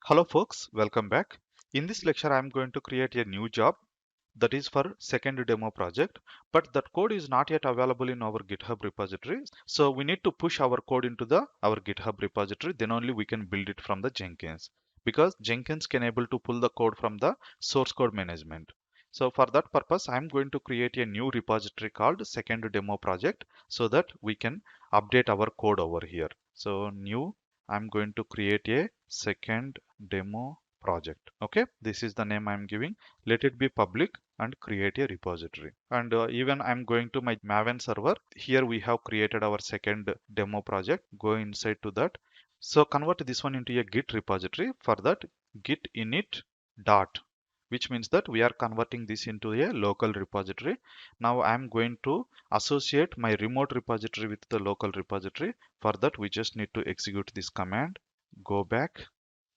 Hello folks, welcome back. In this lecture, I'm going to create a new job that is for second demo project, but that code is not yet available in our GitHub repository. So we need to push our code into our GitHub repository, then only we can build it from the Jenkins, because Jenkins can able to pull the code from the source code management. So for that purpose, I'm going to create a new repository called second demo project so that we can update our code over here. So new, I'm going to create a second demo project. Okay, this is the name I'm giving. Let it be public and create a repository. And even I'm going to my Maven server. Here we have created our second demo project. Go inside to that. So convert this one into a Git repository. For that, git init dot, which means that we are converting this into a local repository. Now I'm going to associate my remote repository with the local repository. For that, we just need to execute this command. Go back.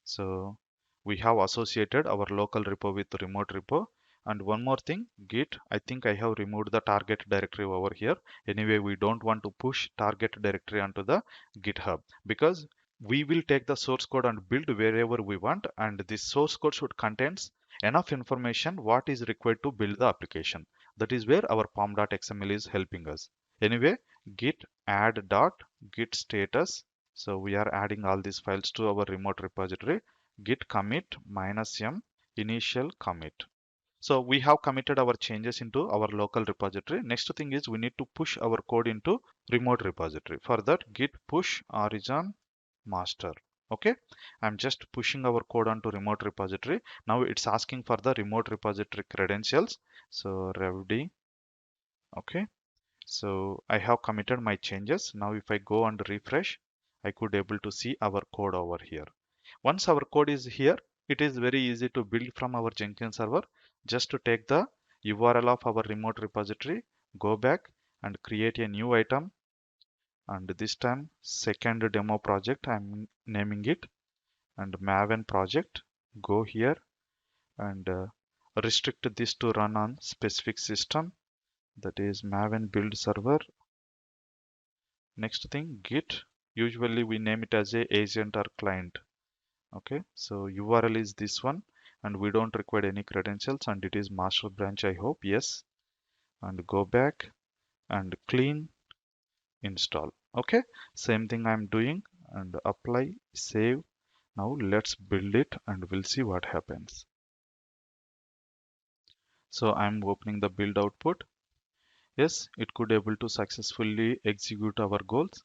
So we have associated our local repo with the remote repo. And one more thing, git, I think I have removed the target directory over here. Anyway, we don't want to push target directory onto the GitHub because we will take the source code and build wherever we want. And this source code should contains enough information what is required to build the application. That is where our pom.xml is helping us. Anyway, git add dot git status. So we are adding all these files to our remote repository. Git commit -m initial commit. So we have committed our changes into our local repository. Next thing is we need to push our code into remote repository. For that, git push origin master. Okay, I'm just pushing our code onto remote repository. Now it's asking for the remote repository credentials. So revd. Okay, so I have committed my changes. Now if I go and refresh, I could able to see our code over here. Once our code is here, it is very easy to build from our Jenkins server. Just to take the URL of our remote repository, go back and create a new item. And this time, second demo project, I'm naming it, and Maven project. Go here and restrict this to run on specific system, that is Maven build server. Next thing, Git. Usually we name it as a agent or client. Okay, so URL is this one, and we don't require any credentials, and it is master branch, I hope. Yes, and go back and clean install. Okay, same thing I'm doing, and apply, save. Now let's build it and we'll see what happens. So I'm opening the build output. Yes, it could able to successfully execute our goals,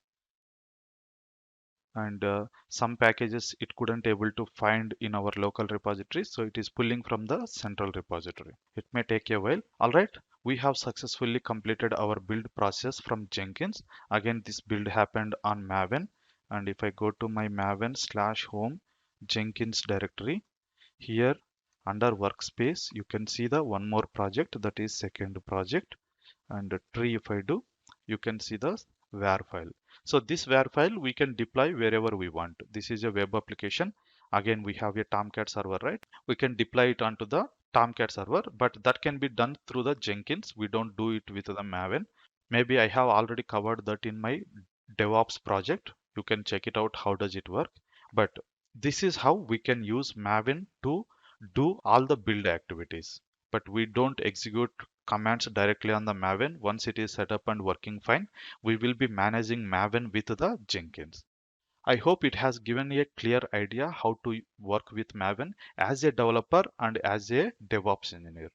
and some packages it couldn't able to find in our local repository, so it is pulling from the central repository. It may take a while. All right, we have successfully completed our build process from Jenkins. Again, this build happened on Maven, and if I go to my Maven/home Jenkins directory, here under workspace you can see the one more project, that is second project, and tree. If I do, you can see the var file. So this var file we can deploy wherever we want. This is a web application. Again, we have a Tomcat server, right? We can deploy it onto the Tomcat server, but that can be done through the Jenkins. We don't do it with the Maven. Maybe I have already covered that in my DevOps project. You can check it out. How does it work? But this is how we can use Maven to do all the build activities. But we don't execute commands directly on the Maven. Once it is set up and working fine, we will be managing Maven with the Jenkins. I hope it has given a clear idea how to work with Maven as a developer and as a DevOps engineer.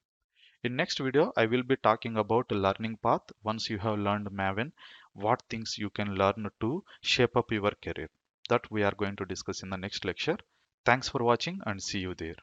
In next video, I will be talking about learning path. Once you have learned Maven, what things you can learn to shape up your career. That we are going to discuss in the next lecture. Thanks for watching and see you there.